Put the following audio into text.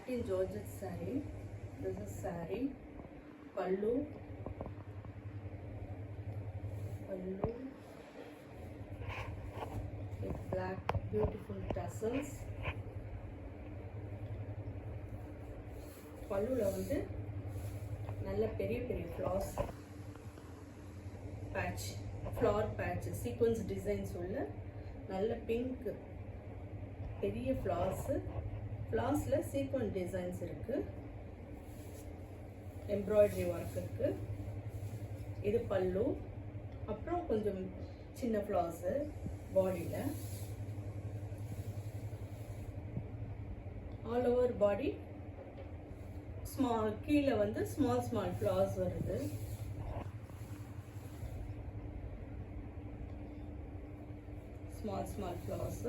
satin georgette saree. This is saree. Pallu. With black beautiful tassels. பல்லுல வந்து நல்ல பெரிய பெரிய flowers patch, flower patch, sequins designs உள்ள நல்ல பிங்க் பெரிய ஃப்ளார்ஸ்ல சீக்வன்ஸ் டிசைன்ஸ் இருக்கு. எம்ப்ராய்டரி ஒர்க் இருக்கு. இது பல்லு. அப்புறம் கொஞ்சம் சின்ன ஃப்ளார்ஸ் பாடியில. ஆல் ஓவர் பாடி ஸ்மால், கீழே வந்து ஸ்மால் ஃப்ளார்ஸ் வருது. Small flowers